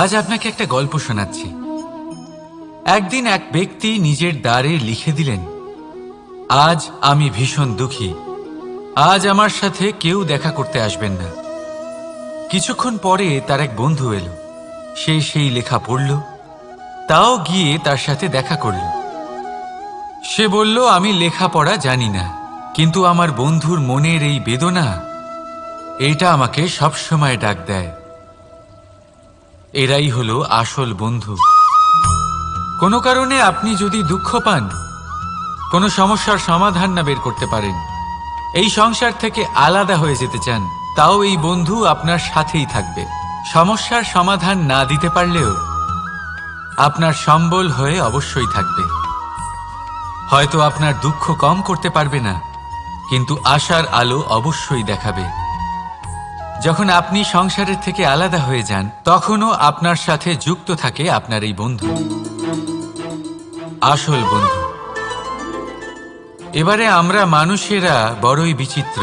আজ আপনাকে একটা গল্প শোনাচ্ছি। একদিন এক ব্যক্তি নিজের দ্বারে লিখে দিলেন, আজ আমি ভীষণ দুঃখী, আজ আমার সাথে কেউ দেখা করতে আসবেন না। কিছুক্ষণ পরে তার এক বন্ধু এলো, সে সেই লেখা পড়ল, তাও গিয়ে তার সাথে দেখা করল। সে বলল, আমি লেখাপড়া জানি না, কিন্তু আমার বন্ধুর মনের এই বেদনা, এটা আমাকে সবসময় ডাক দেয়। এরাই হলো আসল বন্ধু। কোনো কারণে আপনি যদি দুঃখ পান, কোনো সমস্যার সমাধান না বের করতে পারেন, এই সংসার থেকে আলাদা হয়ে যেতে চান, তাও এই বন্ধু আপনার সাথেই থাকবে। সমস্যার সমাধান না দিতে পারলেও আপনার সম্বল হয়ে অবশ্যই থাকবে। হয়তো আপনার দুঃখ কম করতে পারবে না, কিন্তু আশার আলো অবশ্যই দেখাবে। যখন আপনি সংসারের থেকে আলাদা হয়ে যান, তখনও আপনার সাথে যুক্ত থাকে আপনার এই বন্ধু, আসল বন্ধু। এবারে আমরা মানুষেরা বড়ই বিচিত্র।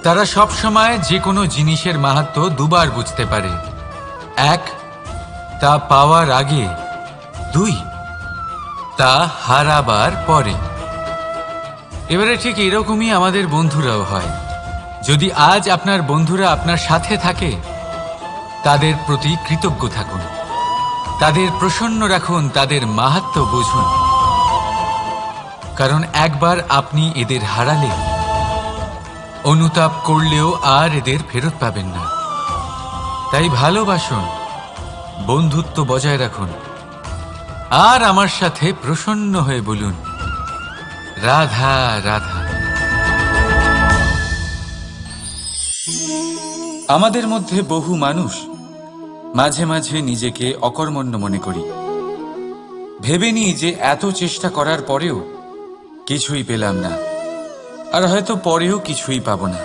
তারা সব সময় যে কোনো জিনিসের মাহাত্ম্য দুবার বুঝতে পারে। এক, তা পাওয়ার আগে। দুই, তা হারাবার পরে। এবারে ঠিক এরকমই আমাদের বন্ধুরাও হয়। যদি আজ আপনার বন্ধুরা আপনার সাথে থাকে, তাদের প্রতি কৃতজ্ঞ থাকুন, তাদের প্রসন্ন রাখুন, তাদের মাহাত্ম্য বুঝুন। কারণ একবার আপনি এদের হারালে, অনুতাপ করলেও আর এদের ফেরত পাবেন না। তাই ভালোবাসুন, বন্ধুত্ব বজায় রাখুন, আর আমার সাথে প্রসন্ন হয়ে বলুন, রাধা রাধা। আমাদের মধ্যে বহু মানুষ মাঝে মাঝে নিজেকে অকর্মণ্য মনে করি। ভেবে নিই যে এত চেষ্টা করার পরেও কিছুই পেলাম না, আর হয়তো পরেও কিছুই পাব না।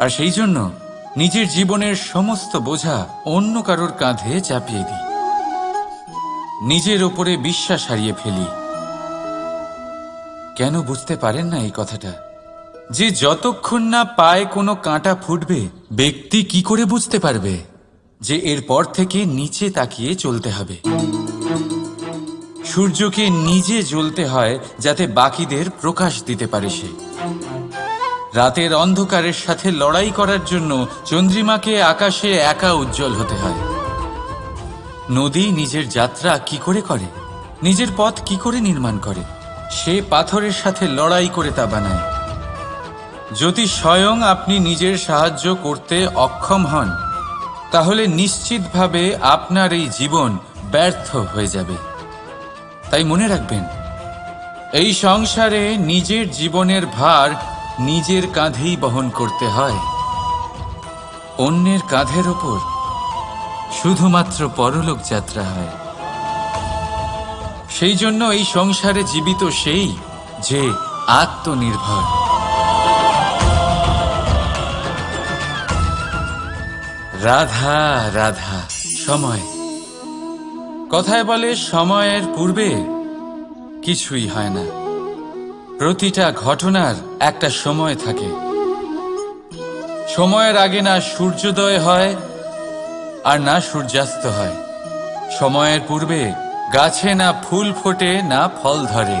আর সেই জন্য নিজের জীবনের সমস্ত বোঝা অন্য কারোর কাঁধে চাপিয়ে দিই, নিজের ওপরে বিশ্বাস হারিয়ে ফেলি। কেন বুঝতে পারেন না এই কথাটা? যে যতক্ষণ না পায়ে কোনো কাঁটা ফুটবে, ব্যক্তি কি করে বুঝতে পারবে যে এরপর থেকে নিচে তাকিয়ে চলতে হবে? সূর্যকে নিজে জ্বলতে হয় যাতে বাকিদের প্রকাশ দিতে পারে সে। রাতের অন্ধকারের সাথে লড়াই করার জন্য চন্দ্রিমাকে আকাশে একা উজ্জ্বল হতে হয়। নদী নিজের যাত্রা কি করে করে, নিজের পথ কি করে নির্মাণ করে? সে পাথরের সাথে লড়াই করে তা বানায়। যদি স্বয়ং আপনি নিজের সাহায্য করতে অক্ষম হন, তাহলে নিশ্চিতভাবে আপনার এই জীবন ব্যর্থ হয়ে যাবে। তাই মনে রাখবেন, এই সংসারে নিজের জীবনের ভার নিজের কাঁধেই বহন করতে হয়। অন্যের কাঁধের ওপর শুধুমাত্র পরলোক যাত্রা হয়। সেই জন্য এই সংসারে জীবিত সেই যে আত্মনির্ভর। রাধা রাধা। সময়, কথায় বলে সময়ের পূর্বে কিছুই হয় না। প্রতিটা ঘটনার একটা সময় থাকে। সময়ের আগে না সূর্যোদয় হয় আর না সূর্যাস্ত হয়। সময়ের পূর্বে গাছে না ফুল ফোটে না ফল ধরে।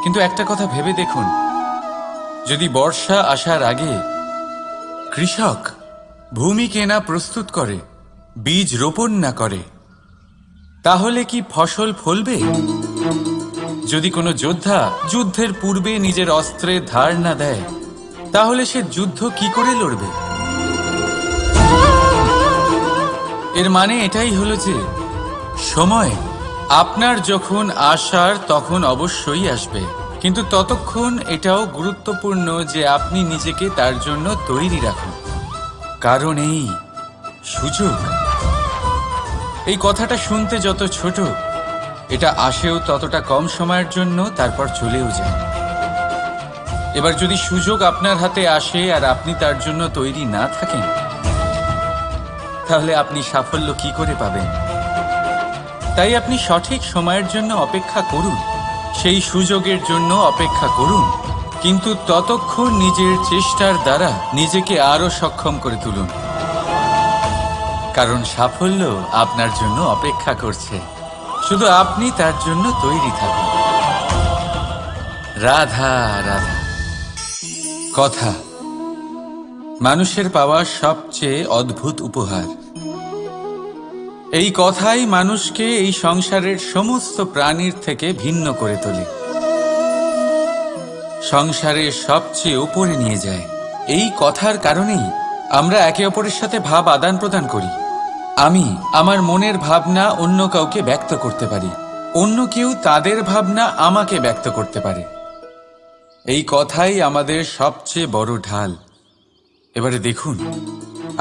কিন্তু একটা কথা ভেবে দেখুন, যদি বর্ষা আসার আগে কৃষক ভূমিকে না প্রস্তুত করে, বীজ রোপণ না করে, তাহলে কি ফসল ফলবে? যদি কোনো যোদ্ধা যুদ্ধের পূর্বে নিজের অস্ত্রের ধার না দেয়, তাহলে সে যুদ্ধ কি করে লড়বে? এর মানে এটাই হলো যে সময় আপনার যখন আসার তখন অবশ্যই আসবে, কিন্তু ততক্ষণ এটাও গুরুত্বপূর্ণ যে আপনি নিজেকে তার জন্য তৈরি রাখুন। কারণ এই সুযোগ, এই কথাটা শুনতে যত ছোট, এটা আসেও ততটা কম সময়ের জন্য, তারপর চলেও যায়। এবার যদি সুযোগ আপনার হাতে আসে আর আপনি তার জন্য তৈরি না থাকেন, তাহলে আপনি সাফল্য কি করে পাবেন? তাই আপনি সঠিক সময়ের জন্য অপেক্ষা করুন, সেই সুযোগের জন্য অপেক্ষা করুন, কিন্তু ততক্ষণ নিজের চেষ্টার দ্বারা নিজেকে আরো সক্ষম করে তুলুন। কারণ সাফল্য আপনার জন্য অপেক্ষা করছে, শুধু আপনি তার জন্য তৈরি থাকুন। রাধা রাধা। কথা মানুষের পাওয়া সবচেয়ে অদ্ভুত উপহার। এই কথাই মানুষকে এই সংসারের সমস্ত প্রাণীর থেকে ভিন্ন করে তোলে, সংসারের সবচেয়ে উপরে নিয়ে যায়। এই কথার কারণেই আমরা একে অপরের সাথে ভাব আদান প্রদান করি। আমি আমার মনের ভাবনা অন্য কাউকে ব্যক্ত করতে পারি, অন্য কেউ তাদের ভাবনা আমাকে ব্যক্ত করতে পারে। এই কথাই আমাদের সবচেয়ে বড় ঢাল। এবারে দেখুন,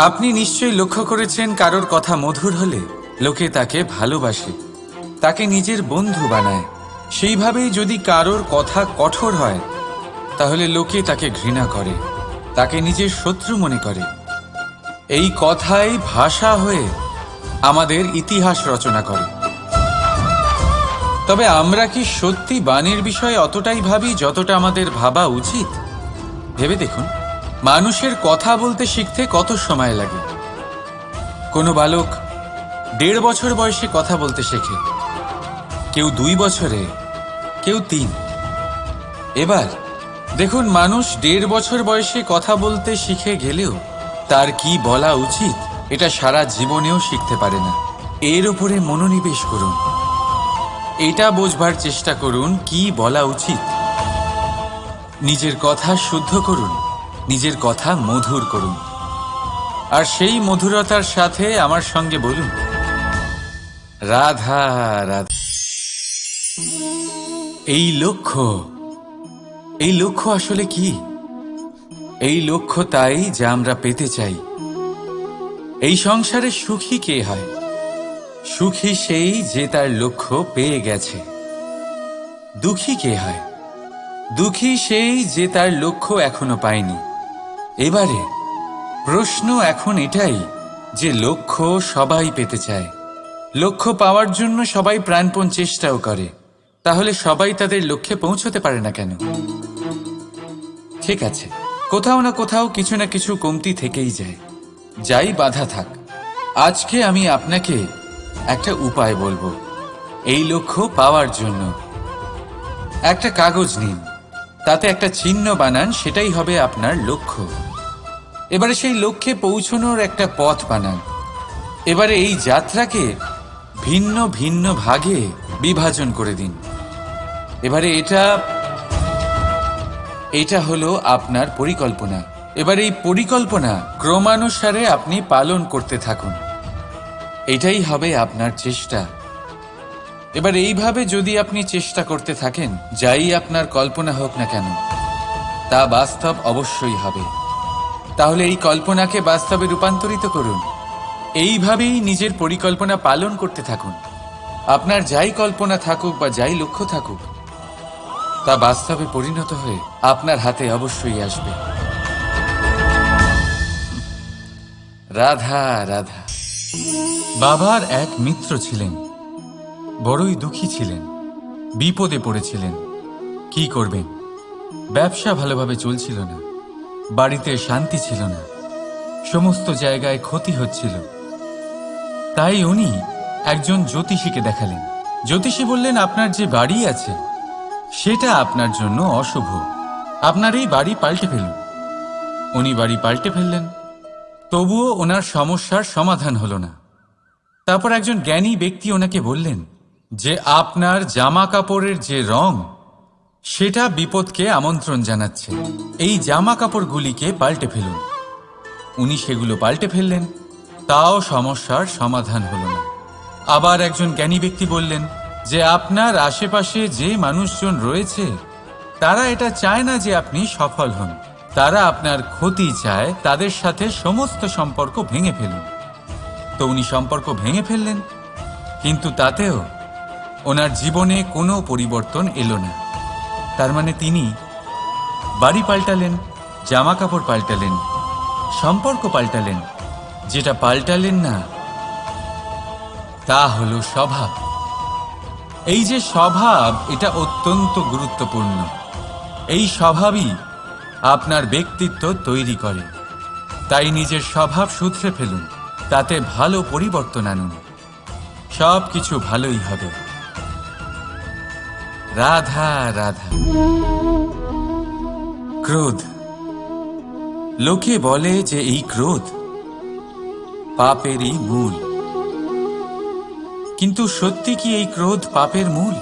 আপনি নিশ্চয়ই লক্ষ্য করেছেন, কারোর কথা মধুর হলে লোকে তাকে ভালোবাসে, তাকে নিজের বন্ধু বানায়। সেইভাবেই যদি কারোর কথা কঠোর হয়, তাহলে লোকে তাকে ঘৃণা করে, তাকে নিজের শত্রু মনে করে। এই কথাই ভাষা হয়ে আমাদের ইতিহাস রচনা করে। তবে আমরা কি সত্যি বাণীর বিষয়ে অতটাই ভাবি যতটা আমাদের ভাবা উচিত? ভেবে দেখুন, মানুষের কথা বলতে শিখতে কত সময় লাগে। কোনো বালক 1.5 বছর বয়সে কথা বলতে শেখে, কেউ 2 বছরে, কেউ 3। এবার দেখুন, মানুষ 1.5 বছর বয়সে কথা বলতে শিখে গেলেও তার কি বলা উচিত এটা সারা জীবনেও শিখতে পারে না। এর উপরে মনোনিবেশ করুন, এটা বোঝবার চেষ্টা করুন কি বলা উচিত। নিজের কথা শুদ্ধ করুন, নিজের কথা মধুর করুন, আর সেই মধুরতার সাথে আমার সঙ্গে বলুন, রাধা রাধা। এই লক্ষ্য আসলে কি? এই লক্ষ্য তাই যা আমরা পেতে চাই। এই সংসারে সুখী কে হয়? সুখী সেই যে তার লক্ষ্য পেয়ে গেছে। দুঃখী কে হয়? দুঃখী সেই যে তার লক্ষ্য এখনো পায়নি। এবারে প্রশ্ন এখন এটাই যে লক্ষ্য সবাই পেতে চায়, লক্ষ্য পাওয়ার জন্য সবাই প্রাণপণ চেষ্টাও করে, তাহলে সবাই তাদের লক্ষ্যে পৌঁছতে পারে না কেন? ঠিক আছে, কোথাও না কোথাও কিছু না কিছু কমতি থেকেই যায়, যাই বাধা থাক। আজকে আমি আপনাকে একটা উপায় বলবো এই লক্ষ্য পাওয়ার জন্য। একটা কাগজ নিন, তাতে একটা চিহ্ন বানান, সেটাই হবে আপনার লক্ষ্য। এবারে সেই লক্ষ্যে পৌঁছানোর একটা পথ বানান। এবারে এই যাত্রাকে ভিন্ন ভিন্ন ভাগে বিভাজন করে দিন। এবারে এটা হলো আপনার পরিকল্পনা। এবার এই পরিকল্পনা ক্রমানুসারে আপনি পালন করতে থাকুন, এটাই হবে আপনার চেষ্টা। এবার এইভাবে যদি আপনি চেষ্টা করতে থাকেন, যাই আপনার কল্পনা হোক না কেন, তা বাস্তব অবশ্যই হবে। তাহলে এই কল্পনাকে বাস্তবে রূপান্তরিত করুন। এইভাবেই নিজের পরিকল্পনা পালন করতে থাকুন। আপনার যাই কল্পনা থাকুক বা যাই লক্ষ্য থাকুক, তা বাস্তবে পরিণত হয়ে আপনার হাতে অবশ্যই আসবে। রাধা রাধা। বাবার এক মিত্র ছিলেন, বড়ই দুঃখী ছিলেন, বিপদে পড়েছিলেন। কি করবেন? ব্যবসা ভালোভাবে চলছিল না, বাড়িতে শান্তি ছিল না, সমস্ত জায়গায় ক্ষতি হচ্ছিল। তাই উনি একজন জ্যোতিষীকে দেখালেন। জ্যোতিষী বললেন, আপনার যে বাড়ি আছে সেটা আপনার জন্য অশুভ, আপনার এই বাড়ি পাল্টে ফেলুন। উনি বাড়ি পাল্টে ফেললেন, তবুও ওনার সমস্যার সমাধান হলো না। তারপর একজন জ্ঞানী ব্যক্তি ওনাকে বললেন যে আপনার জামা কাপড়ের যে রং, সেটা বিপদকে আমন্ত্রণ জানাচ্ছে, এই জামা কাপড়গুলিকে পাল্টে ফেলুন। উনি সেগুলো পাল্টে ফেললেন, তাও সমস্যার সমাধান হলো না। আবার একজন জ্ঞানী ব্যক্তি বললেন যে আপনার আশেপাশে যে মানুষজন রয়েছে, তারা এটা চায় না যে আপনি সফল হন, তারা আপনার ক্ষতি চায়, তাদের সাথে সমস্ত সম্পর্ক ভেঙে ফেলুন। তো উনি সম্পর্ক ভেঙে ফেললেন, কিন্তু তাতেও ওনার জীবনে কোনো পরিবর্তন এলো না। তার মানে তিনি বাড়ি পাল্টালেন, জামা কাপড় পাল্টালেন, সম্পর্ক পাল্টালেন, যেটা পাল্টালেন না তা হলো স্বভাব। এই যে স্বভাব, এটা অত্যন্ত গুরুত্বপূর্ণ। এই স্বভাবই আপনার ব্যক্তিত্ব তৈরি করে। তাই নিজের স্বভাব শুধরে ফেলুন, তাতে ভালো পরিবর্তন আনুন, সব কিছু ভালোই হবে। রাধা রাধা। ক্রোধ। লোকে বলে যে এই ক্রোধ পাপেরই মূল, কিন্তু সত্যি কি এই ক্রোধ পাপের মূল?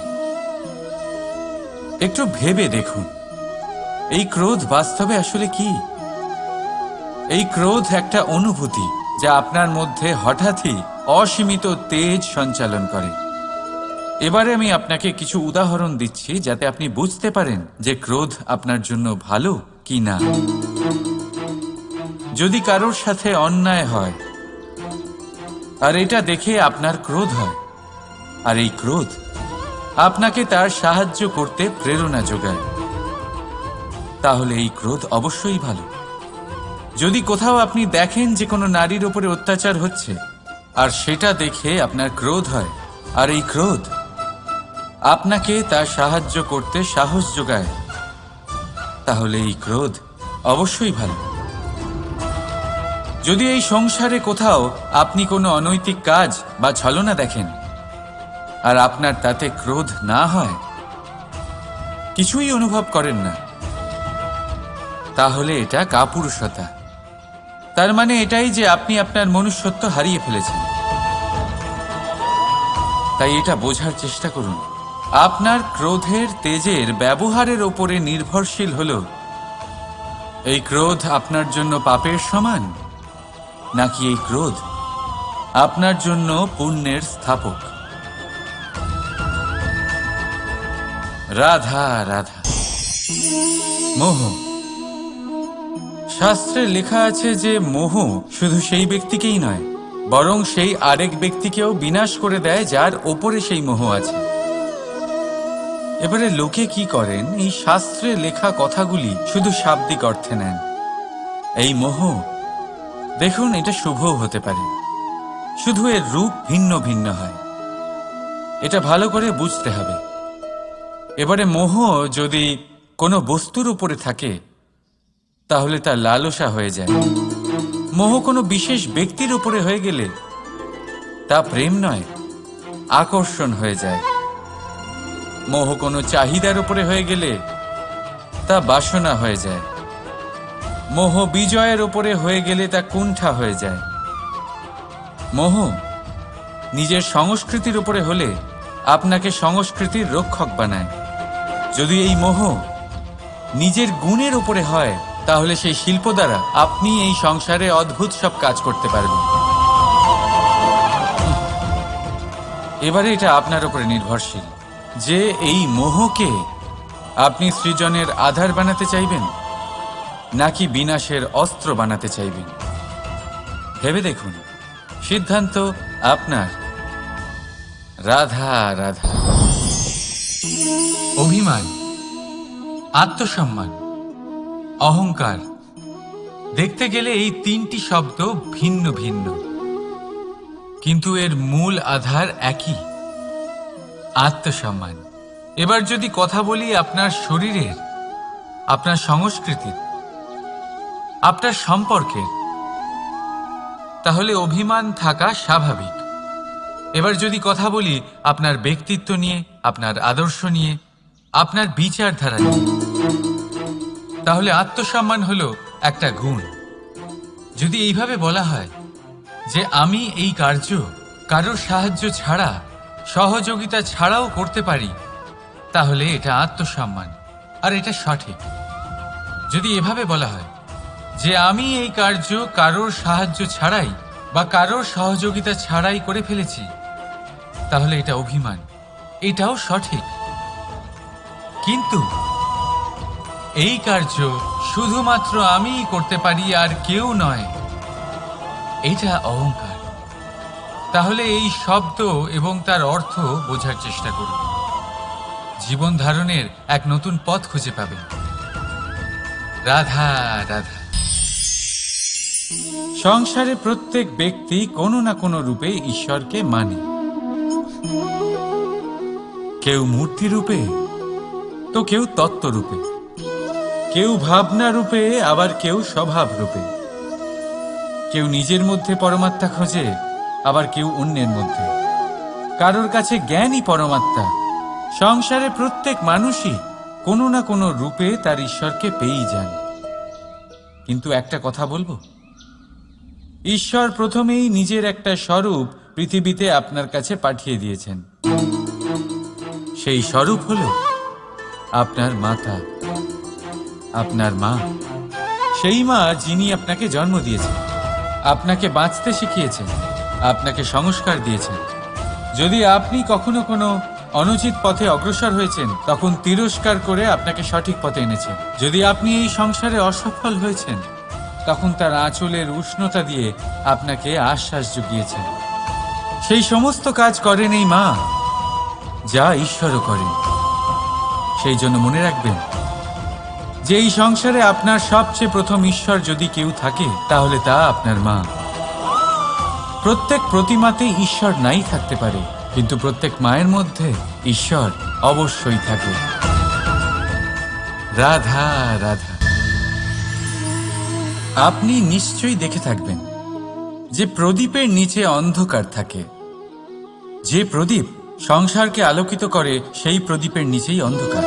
একটু ভেবে দেখুন, এই ক্রোধ বাস্তবে আসলে কি? এই ক্রোধ একটা অনুভূতি যা আপনার মধ্যে হঠাৎই অসীমিত তেজ সঞ্চালন করে। এবারে আমি আপনাকে কিছু উদাহরণ দিচ্ছি যাতে আপনি বুঝতে পারেন যে ক্রোধ আপনার জন্য ভালো কি না। যদি কারোর সাথে অন্যায় হয় আর এটা দেখে আপনার ক্রোধ হয়, আর এই ক্রোধ আপনাকে তার সাহায্য করতে প্রেরণা যোগায়, তাহলে এই ক্রোধ অবশ্যই ভালো। যদি কোথাও আপনি দেখেন যে কোনো নারীর উপরে অত্যাচার হচ্ছে আর সেটা দেখে আপনার ক্রোধ হয়, আর এই ক্রোধ আপনাকে তার সাহায্য করতে সাহস যোগায়, তাহলে এই ক্রোধ অবশ্যই ভালো। যদি এই সংসারে কোথাও আপনি কোনো অনৈতিক কাজ বা ছলনা দেখেন আর আপনার তাতে ক্রোধ না হয়, কিছুই অনুভব করেন না, তাহলে এটা কাপুরুষতা। তার মানে এটাই যে আপনি আপনার মনুষ্যত্ব হারিয়ে ফেলেছেন। তাই এটা বোঝার চেষ্টা করুন, আপনার ক্রোধের তেজের ব্যবহারের ওপরে নির্ভরশীল হলো এই ক্রোধ আপনার জন্য পাপের সমান, নাকি এই ক্রোধ আপনার জন্য পুণ্যের স্থাপক। রাধা রাধা। মোহ। শাস্ত্রে লেখা আছে যে মোহ শুধু সেই ব্যক্তিকেই নয়, বরং সেই আরেক ব্যক্তিকেও বিনাশ করে দেয় যার ওপরে সেই মোহ আছে। এবারে লোকে কি করেন, এই শাস্ত্রে লেখা কথাগুলি শুধু শাব্দিক অর্থে নেন। এই মোহ, দেখুন, এটা শুভও হতে পারে, শুধু এর রূপ ভিন্ন ভিন্ন হয়। এটা ভালো করে বুঝতে হবে। এবারে মোহ যদি কোনো বস্তুর উপরে থাকে তাহলে তা লালসা হয়ে যায়। মোহ কোনো বিশেষ ব্যক্তির উপরে হয়ে গেলে তা প্রেম নয়, আকর্ষণ হয়ে যায়। মোহ কোনো চাহিদার উপরে হয়ে গেলে তা বাসনা হয়ে যায়। মোহ বিজয়ের উপরে হয়ে গেলে তা কুণ্ঠা হয়ে যায়। মোহ নিজের সংস্কৃতির উপরে হলে আপনাকে সংস্কৃতির রক্ষক বানায়। যদি এই মোহ নিজের গুণের উপরে হয়, তাহলে সেই শিল্প দ্বারা আপনি এই সংসারে অদ্ভুত সব কাজ করতে পারবেন। এবারে এটা আপনার উপরে নির্ভরশীল যে এই মোহকে আপনি সৃজনের আধার বানাতে চাইবেন নাকি বিনাশের অস্ত্র বানাতে চাইবেন। ভেবে দেখুন, সিদ্ধান্ত আপনার। রাধা রাধা। অভিমান, আত্মসম্মান, অহংকার, দেখতে গেলে এই তিনটি শব্দ ভিন্ন ভিন্ন, কিন্তু এর মূল আধার একই, আত্মসম্মান। এবার যদি কথা বলি আপনার শরীরের, আপনার সংস্কৃতির, আপনার সম্পর্কের, তাহলে অভিমান থাকা স্বাভাবিক। এবার যদি কথা বলি আপনার ব্যক্তিত্ব নিয়ে, আপনার আদর্শ নিয়ে, আপনার বিচারধারা নিয়ে, তাহলে আত্মসম্মান হলো একটা গুণ। যদি এইভাবে বলা হয় যে আমি এই কার্য কারোর সাহায্য ছাড়া, সহযোগিতা ছাড়াও করতে পারি, তাহলে এটা আত্মসম্মান, আর এটা সঠিক। যদি এভাবে বলা হয় যে আমি এই কার্য কারোর সাহায্য ছাড়াই বা কারোর সহযোগিতা ছাড়াই করে ফেলেছি, তাহলে এটা অভিমান, এটাও সঠিক। কিন্তু এই কার্য শুধুমাত্র আমিই করতে পারি আর কেউ নয়, এটা অহংকার। তাহলে এই শব্দ এবং তার অর্থ বোঝার চেষ্টা করুন। জীবন ধারণের এক নতুন পথ খুঁজে পাবেন। রাধা রাধা। সংসারে প্রত্যেক ব্যক্তি কোনো না কোনো রূপে ঈশ্বরকে মানে। কেউ মূর্তি রূপে, তো কেউ তত্ত্ব রূপে, কেউ ভাবনা রূপে, আবার কেউ স্বভাব রূপে। কেউ নিজের মধ্যে পরমাত্মা খোঁজে, আবার কেউ অন্যের মধ্যে। কারোর কাছে জ্ঞানই পরমাত্মা। সংসারে প্রত্যেক মানুষই কোনো না কোনো রূপে তার ঈশ্বরকে পেয়েই যান। কিন্তু একটা কথা বলবো, ঈশ্বর প্রথমেই নিজের একটা স্বরূপ পৃথিবীতে আপনার কাছে পাঠিয়ে দিয়েছেন। সেই স্বরূপ হলো আপনার মাতা, আপনার মা। সেই মা যিনি আপনাকে জন্ম দিয়েছেন, আপনাকে বাঁচতে শিখিয়েছেন, আপনাকে সংস্কার দিয়েছেন। যদি আপনি কখনো কোনো অনুচিত পথে অগ্রসর হয়েছেন, তখন তিরস্কার করে আপনাকে সঠিক পথে এনেছেন। যদি আপনি এই সংসারে অসফল হয়েছেন, তখন তার আঁচলের উষ্ণতা দিয়ে আপনাকে আশ্বাস জুগিয়েছেন। সেই সমস্ত কাজ করেন এই মা, যা ঈশ্বরও করেন। সেই জন্য মনে রাখবেন যে এই সংসারে আপনার সবচেয়ে প্রথম ঈশ্বর যদি কেউ থাকে, তাহলে তা আপনার মা। প্রত্যেক প্রতিমাতে ঈশ্বর নাই থাকতে পারে, কিন্তু প্রত্যেক মায়ের মধ্যে ঈশ্বর অবশ্যই থাকে। রাধা রাধা। আপনি নিশ্চয়ই দেখে থাকবেন যে প্রদীপের নিচে অন্ধকার থাকে। যে প্রদীপ সংসারকে আলোকিত করে, সেই প্রদীপের নিচেই অন্ধকার।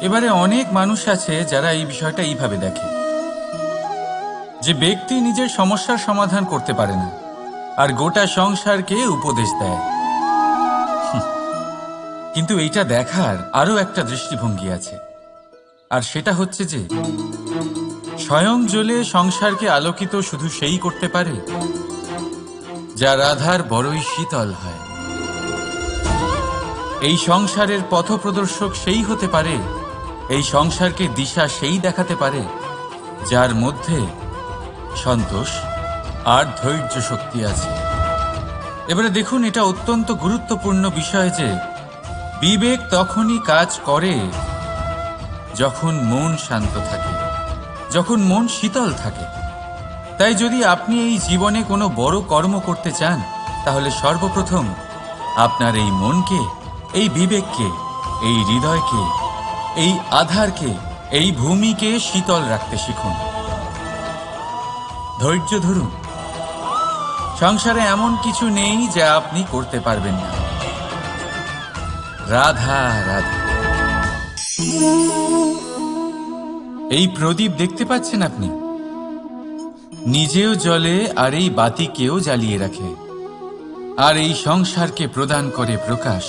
এবারে অনেক মানুষ আছে যারা এই বিষয়টা এইভাবে দেখে যে ব্যক্তি নিজের সমস্যার সমাধান করতে পারে না, আর গোটা সংসারকে উপদেশ দেয়। কিন্তু এইটা দেখার আরো একটা দৃষ্টিভঙ্গি আছে, আর সেটা হচ্ছে যে স্বয়ং জ্বলে সংসারকে আলোকিত শুধু সেই করতে পারে যা রাধার বড়ই শীতল হয়। এই সংসারের পথপ্রদর্শক সেই হতে পারে, এই সংসারকে দিশা সেই দেখাতে পারে যার মধ্যে সন্তোষ আর ধৈর্য শক্তি আছে। এবারে দেখুন, এটা অত্যন্ত গুরুত্বপূর্ণ বিষয় যে বিবেক তখনই কাজ করে যখন মন শান্ত থাকে, যখন মন শীতল থাকে। তাই যদি আপনি এই জীবনে কোনো বড় কর্ম করতে চান, তাহলে সর্বপ্রথম আপনার এই মনকে, এই বিবেককে, এই হৃদয়কে, এই আধারকে, এই ভূমিকে শীতল রাখতে শিখুন। ধৈর্য ধরুন। সংসারে এমন কিছু নেই যা আপনি করতে পারবেন না। রাধা রাধা। এই প্রদীপ দেখতে পাচ্ছেন আপনি? নিজেও জ্বলে আর এই বাতিকেও জ্বালিয়ে রাখে, আর এই সংসারকে প্রদান করে প্রকাশ।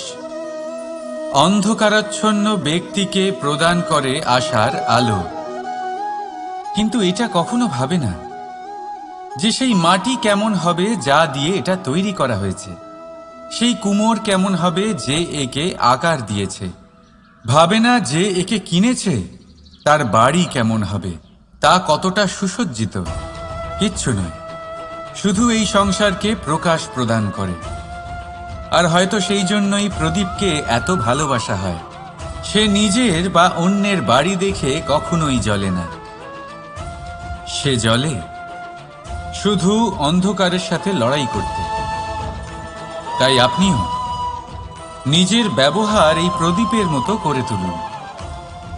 অন্ধকারাচ্ছন্ন ব্যক্তিকে প্রদান করে আশার আলো। কিন্তু এটা কখনো ভাবে না যে সেই মাটি কেমন হবে যা দিয়ে এটা তৈরি করা হয়েছে, সেই কুমোর কেমন হবে যে একে আকার দিয়েছে। ভাবে না যে একে কিনেছে তার বাড়ি কেমন হবে, তা কতটা সুসজ্জিত। কিচ্ছু নয়, শুধু এই সংসারকে প্রকাশ প্রদান করে। আর হয়তো সেই জন্যই প্রদীপকে এত ভালোবাসা হয়। সে নিজের বা অন্যের বাড়ি দেখে কখনোই জ্বলে না। সে জ্বলে শুধু অন্ধকারের সাথে লড়াই করতে। তাই আপনিও নিজের ব্যবহার এই প্রদীপের মতো করে তুলুন।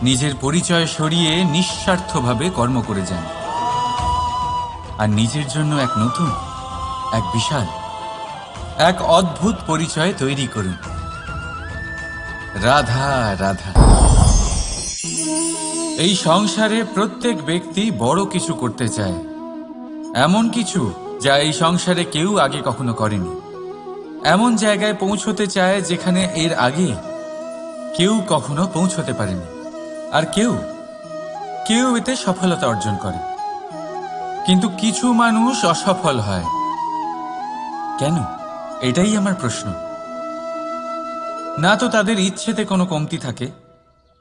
নিজের পরিচয় সরিয়ে নিঃস্বার্থভাবে কর্ম করে যান, আর নিজের জন্য এক নতুন, এক বিশাল, এক অদ্ভুত পরিচয় তৈরি করুন। রাধা রাধা। এই সংসারে প্রত্যেক ব্যক্তি বড় কিছু করতে চায়, এমন কিছু যা এই সংসারে কেউ আগে কখনো করেনি। এমন জায়গায় পৌঁছতে চায় যেখানে এর আগে কেউ কখনো পৌঁছতে পারেনি। আর কেউ এতে সফলতা অর্জন করে। কিন্তু কিছু মানুষ অসফল হয় কেন? এটাই আমার প্রশ্ন। না তো তাদের ইচ্ছেতে কোনো কমতি থাকে,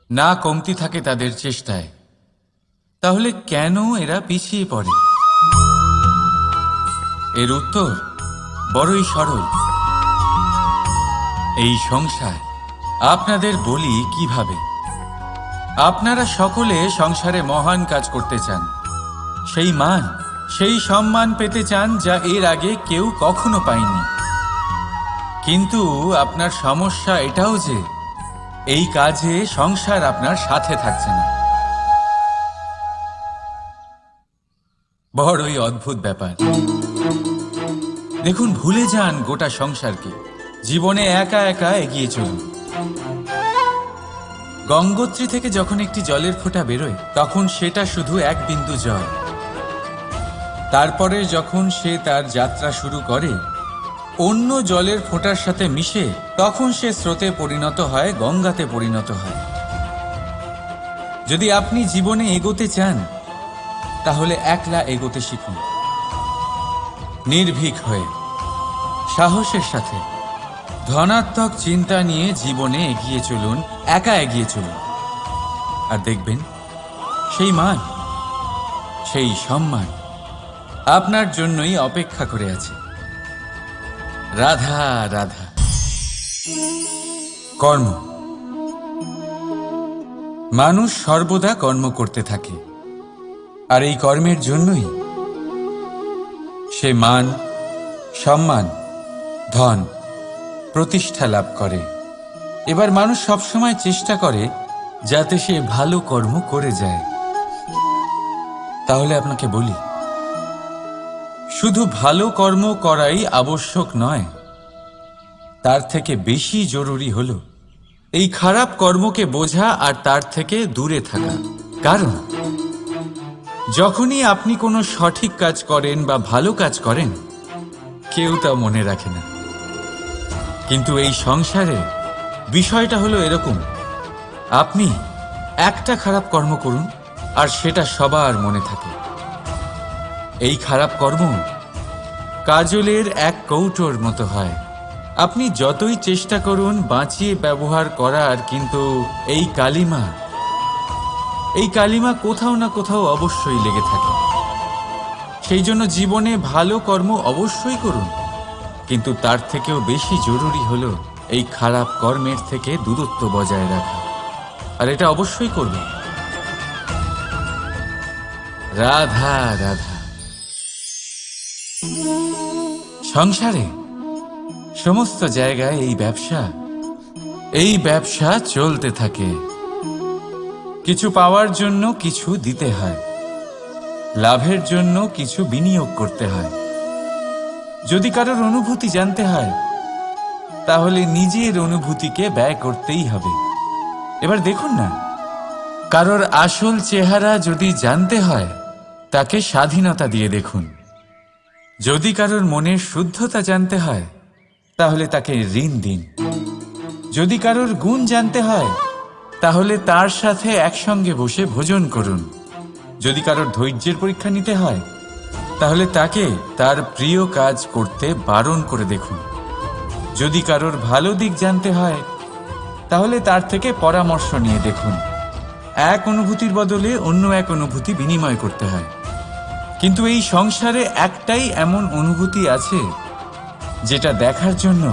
না কমতি থাকে তাদের চেষ্টায়। তাহলে কেন এরা পিছিয়ে পড়ে? এর উত্তর বড়ই সরল। এই সংসার আপনাদের বলি কিভাবে। আপনারা সকলে সংসারে মহান কাজ করতে চান, সেই মান, সেই সম্মান পেতে চান যা এর আগে কেউ কখনো পায়নি। কিন্তু আপনার সমস্যা এটাও যে এই কাজে সংসার আপনার সাথে থাকছে না। বড়ই অদ্ভুত ব্যাপার। দেখুন, ভুলে যান গোটা সংসারকে, জীবনে একা একা এগিয়ে চলুন। গঙ্গোত্রী থেকে যখন একটি জলের ফোঁটা বেরোয়, তখন সেটা শুধু এক বিন্দু জল। তারপরে যখন সে তার যাত্রা শুরু করে অন্য জলের ফোঁটার সাথে মিশে, তখন সে স্রোতে পরিণত হয়, গঙ্গাতে পরিণত হয়। যদি আপনি জীবনে এগোতে চান, তাহলে একলা এগোতে শিখুন, নির্ভীক হয়ে, সাহসের সাথে, ধনাত্মক চিন্তা নিয়ে জীবনে এগিয়ে চলুন, একা এগিয়ে চলুন। আর দেখবেন সেই মান, সেই সম্মান আপনার জন্যই অপেক্ষা করে আছে। রাধা রাধা। কর্ম। মানুষ সর্বদা কর্ম করতে থাকে, আর এই কর্মের জন্যই সে মান, সম্মান, ধন, প্রতিষ্ঠা লাভ করে। এবার মানুষ সবসময় চেষ্টা করে যাতে সে ভালো কর্ম করে যায়। তাহলে আপনাকে বলি, শুধু ভালো কর্ম করাই আবশ্যক নয়, তার থেকে বেশি জরুরি হলো এই খারাপ কর্মকে বোঝা আর তার থেকে দূরে থাকা। কারণ যখনই আপনি কোনো সঠিক কাজ করেন বা ভালো কাজ করেন, কেউ তা মনে রাখে না। কিন্তু এই সংসারে বিষয়টা হলো এরকম, আপনি একটা খারাপ কর্ম করুন আর সেটা সবার মনে থাকে। এই খারাপ কর্ম কাজলের এক কৌটোর মতো হয়। আপনি যতই চেষ্টা করুন বাঁচিয়ে ব্যবহার করার, কিন্তু এই কালিমা কোথাও না কোথাও অবশ্যই লেগে থাকে। সেই জন্য জীবনে ভালো কর্ম অবশ্যই করুন, কিন্তু তার থেকেও বেশি জরুরি হলো এই খারাপ কর্মের থেকে দূরত্ব বজায় রাখা। আর এটা অবশ্যই করবেন। রাধা রাধা। সংসারে সমস্ত জায়গায় এই ব্যবসা চলতে থাকে। কিছু পাওয়ার জন্য কিছু দিতে হয়, লাভের জন্য কিছু বিনিয়োগ করতে হয়। যদি কারোর অনুভূতি জানতে হয়, তাহলে নিজের অনুভূতিকে ব্যয় করতেই হবে। এবার দেখুন না, কারোর আসল চেহারা যদি জানতে হয়, তাকে স্বাধীনতা দিয়ে দেখুন। যদি কারোর মনের শুদ্ধতা জানতে হয়, তাহলে তাকে ঋণ দিন। যদি কারোর গুণ জানতে হয়, তাহলে তার সাথে একসঙ্গে বসে ভোজন করুন। যদি কারোর ধৈর্যের পরীক্ষা নিতে হয়, তাহলে তাকে তার প্রিয় কাজ করতে বারণ করে দেখুন। যদি কারোর ভালো দিক জানতে হয়, তাহলে তার থেকে পরামর্শ নিয়ে দেখুন। এক অনুভূতির বদলে অন্য এক অনুভূতি বিনিময় করতে হয়। কিন্তু এই সংসারে একটাই এমন অনুভূতি আছে, যেটা দেখার জন্য,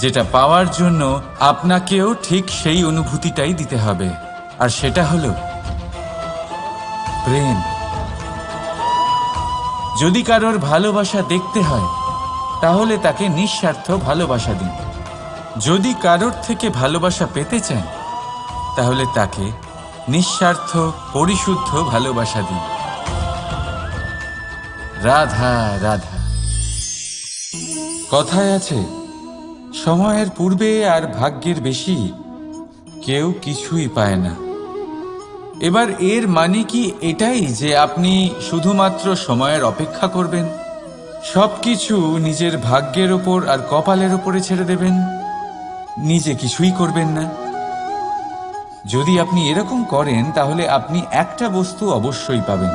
যেটা পাওয়ার জন্য আপনাকেও ঠিক সেই অনুভূতিটাই দিতে হবে। আর সেটা হলো প্রেম। যদি কারোর ভালোবাসা দেখতে হয়, তাহলে তাকে নিঃস্বার্থ ভালোবাসা দিন। যদি কারোর থেকে ভালোবাসা পেতে চান, তাহলে তাকে নিঃস্বার্থ পরিশুদ্ধ ভালোবাসা দিন। রাধা রাধা। কথায় আছে, সময়ের পূর্বে আর ভাগ্যের বেশি কেউ কিছুই পায় না। এবার এর মানে কি এটাই যে আপনি শুধুমাত্র সময়ের অপেক্ষা করবেন, সবকিছু নিজের ভাগ্যের ওপর আর কপালের ওপরে ছেড়ে দেবেন, নিজে কিছুই করবেন না? যদি আপনি এরকম করেন, তাহলে আপনি একটা বস্তু অবশ্যই পাবেন: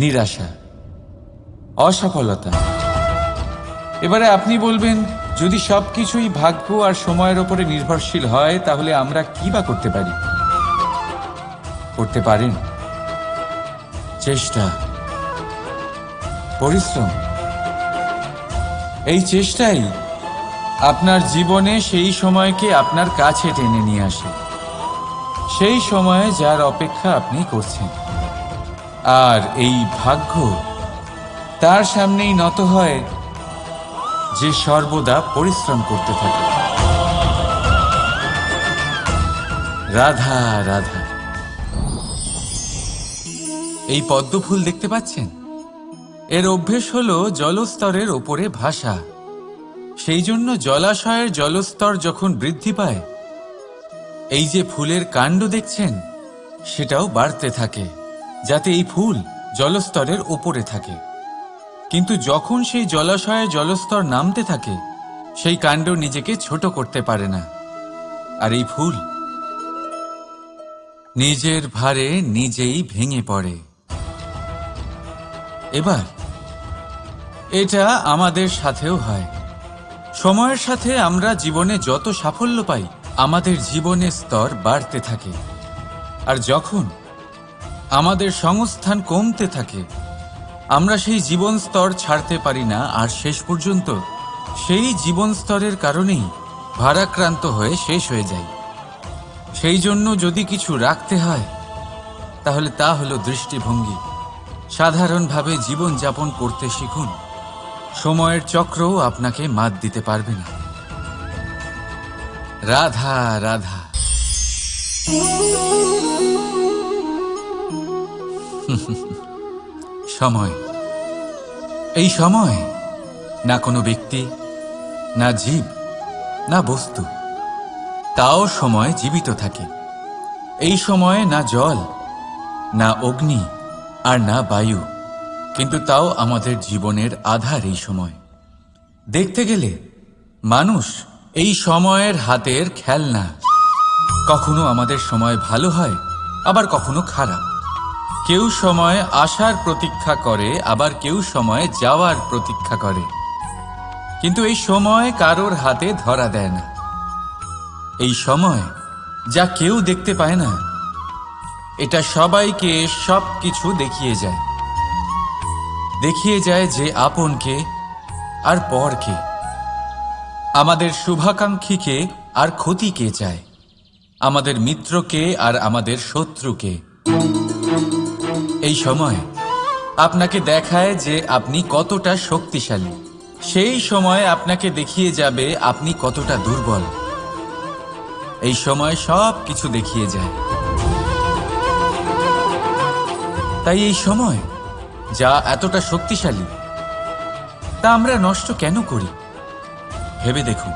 নিরাশা, অসফলতা। এবারে আপনি বলবেন, যদি সবকিছুই ভাগ্য আর সময়ের ওপরে নির্ভরশীল হয়, তাহলে আমরা কি বা করতে পারি? করতে পারেন চেষ্টা, পরিশ্রম। এই চেষ্টাই আপনার জীবনে সেই সময়কে আপনার কাছে টেনে নিয়ে আসে, সেই সময়ে যার অপেক্ষা আপনি করছেন। আর এই ভাগ্য তার সামনেই নত হয় যে সর্বদা পরিশ্রম করতে থাকে। রাধা রাধা। এই পদ্ম ফুল দেখতে পাচ্ছেন? এর অভ্যেস হলো জলস্তরের ওপরে ভাসা। সেই জন্য জলাশয়ের জলস্তর যখন বৃদ্ধি পায়, এই যে ফুলের কাণ্ড দেখছেন সেটাও বাড়তে থাকে, যাতে এই ফুল জলস্তরের ওপরে থাকে। কিন্তু যখন সেই জলাশয়ে জলস্তর নামতে থাকে, সেই কাণ্ড নিজেকে ছোট করতে পারে না, আর এই ফুল নিজের ভারে নিজেই ভেঙে পড়ে। এবার এটা আমাদের সাথেও হয়। সময়ের সাথে আমরা জীবনে যত সাফল্য পাই, আমাদের জীবনের স্তর বাড়তে থাকে। আর যখন আমাদের সংস্থান কমতে থাকে, আমরা সেই জীবন স্তর ছাড়তে পারি না, আর শেষ পর্যন্ত সেই জীবন স্তরের কারণেই ভারাক্রান্ত হয়ে শেষ হয়ে যায়। সেই জন্য যদি কিছু রাখতে হয়, তাহলে তা হলো দৃষ্টিভঙ্গি। সাধারণভাবে জীবন যাপন করতে শিখুন। সময়ের চক্রও আপনাকে মাত দিতে পারবে না। রাধা রাধা। সময়, এই সময় না কোনো ব্যক্তি, না জীব, না বস্তু, তাও সময় জীবিত থাকে। এই সময়ে না জল, না অগ্নি, আর না বায়ু, কিন্তু তাও আমাদের জীবনের আধার এই সময়। দেখতে গেলে মানুষ এই সময়ের হাতের খেলনা। কখনো আমাদের সময় ভালো হয়, আবার কখনো খারাপ। কেউ সময় আসার প্রতীক্ষা করে, আবার কেউ সময় যাওয়ার প্রতীক্ষা করে, কিন্তু এই সময় কারোর হাতে ধরা দেয় না। এই সময় যা কেউ দেখতে পায় না, এটা সবাইকে সব কিছু দেখিয়ে যায়। দেখিয়ে যায় যে আপন কে আর পর কে, আমাদের শুভাকাঙ্ক্ষীকে আর ক্ষতি কে চায়, আমাদের মিত্রকে আর আমাদের শত্রুকে। এই সময় আপনাকে দেখায় যে আপনি কতটা শক্তিশালী, সেই সময় আপনাকে দেখিয়ে যাবে আপনি কতটা দুর্বল। এই সময় সব কিছু দেখিয়ে যায়। তাই এই সময় যা এতটা শক্তিশালী, তা আমরা নষ্ট কেন করি? ভেবে দেখুন।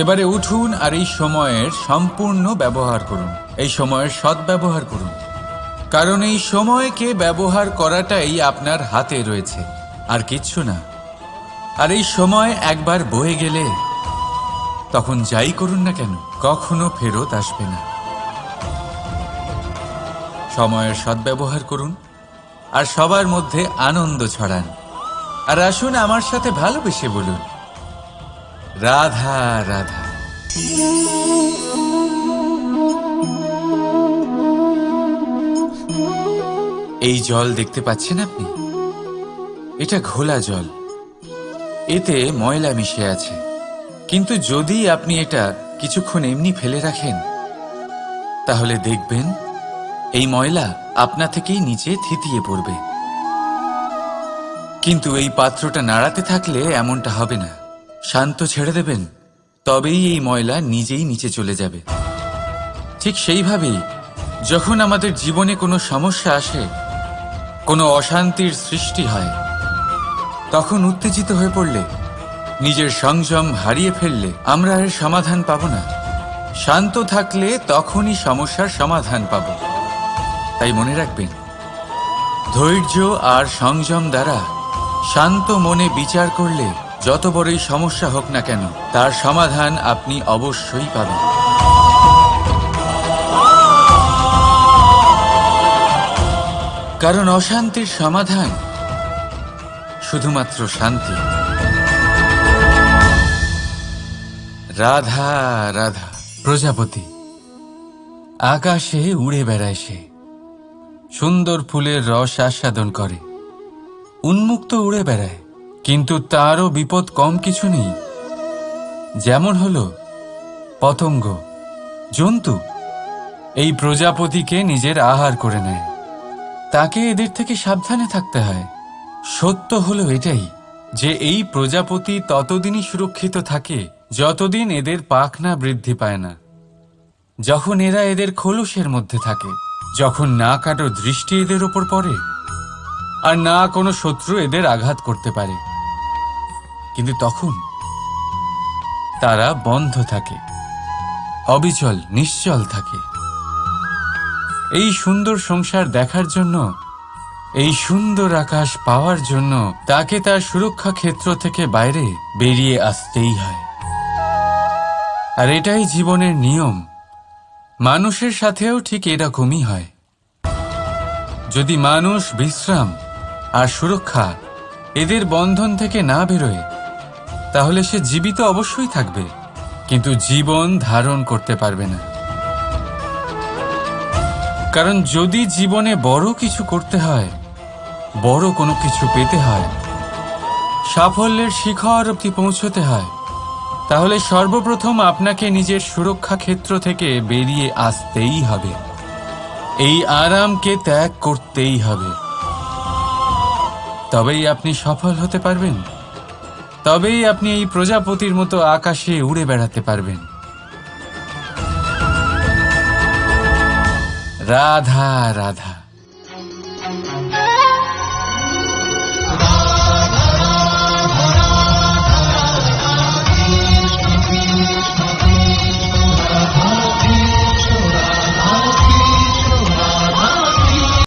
এবারে উঠুন আর এই সময়ের সম্পূর্ণ ব্যবহার করুন। এই সময়ের সদ্ব্যবহার করুন, কারণ এই সময়কে ব্যবহার করাটাই আপনার হাতে রয়েছে, আর কিচ্ছু না। আর এই সময় একবার বয়ে গেলে, তখন যাই করুন না কেন, কখনো ফেরত আসবে না। সময়ের সদ্ব্যবহার করুন আর সবার মধ্যে আনন্দ ছড়ান। আর আসুন আমার সাথে ভালোবেসে বলুন, রাধা রাধা। এই জল দেখতে পাচ্ছেন আপনি? এটা ঘোলা জল, এতে ময়লা মিশে আছে। কিন্তু যদি আপনি এটা কিছুক্ষণ এমনি ফেলে রাখেন, তাহলে দেখবেন এই ময়লা আপনা থেকেই নিচে থিতিয়ে পড়বে। কিন্তু এই পাত্রটা নাড়াতে থাকলে এমনটা হবে না। শান্ত ছেড়ে দেবেন, তবেই এই ময়লা নিজেই নিচে চলে যাবে। ঠিক সেইভাবেই যখন আমাদের জীবনে কোনো সমস্যা আসে, কোনো অশান্তির সৃষ্টি হয়, তখন উত্তেজিত হয়ে পড়লে, নিজের সংযম হারিয়ে ফেললে আমরা এর সমাধান পাব না। শান্ত থাকলে তখনই সমস্যার সমাধান পাব। তাই মনে রাখবেন, ধৈর্য আর সংযম দ্বারা শান্ত মনে বিচার করলে যত বড়ই সমস্যা হোক না কেন, তার সমাধান আপনি অবশ্যই পাবেন। কারণ অশান্তির সমাধান শুধুমাত্র শান্তি। রাধা রাধা। প্রজাপতি আকাশে উড়ে বেড়ায়, সে সুন্দর ফুলের রস আস্বাদন করে, উন্মুক্ত উড়ে বেড়ায়, কিন্তু তারও বিপদ কম কিছু নেই। যেমন হলো পতঙ্গ, জন্তু এই প্রজাপতিকে নিজের আহার করে নেয়। তাকে এদের থেকে সাবধানে থাকতে হয়। সত্য হলো এটাই যে এই প্রজাপতি ততদিনই সুরক্ষিত থাকে যতদিন এদের পাখনা বৃদ্ধি পায় না। যখন এরা এদের খোলসের মধ্যে থাকে, যখন না কারো দৃষ্টি এদের ওপর পড়ে আর না কোনো শত্রু এদের আঘাত করতে পারে, কিন্তু তখন তারা বন্ধ থাকে, অবিচল নিশ্চল থাকে। এই সুন্দর সংসার দেখার জন্য, এই সুন্দর আকাশ পাওয়ার জন্য তাকে তার সুরক্ষা ক্ষেত্র থেকে বাইরে বেরিয়ে আসতেই হয়। আর এটাই জীবনের নিয়ম। মানুষের সাথেও ঠিক এরকমই হয়। যদি মানুষ বিশ্রাম আর সুরক্ষা এদের বন্ধন থেকে না বেরোয়, তাহলে সে জীবিত অবশ্যই থাকবে, কিন্তু জীবন ধারণ করতে পারবে না। কারণ যদি জীবনে বড় কিছু করতে হয়, বড় কোনো কিছু পেতে হয়, সাফল্যের শিখর অবধি পৌঁছতে হয়, তাহলে সর্বপ্রথম আপনাকে নিজের সুরক্ষা ক্ষেত্র থেকে বেরিয়ে আসতেই হবে। এই আরামকে ত্যাগ করতেই হবে। তবেই আপনি সফল হতে পারবেন, তবেই আপনি এই প্রজাপতির মতো আকাশে উড়ে বেড়াতে পারবেন। রাধা রাধা।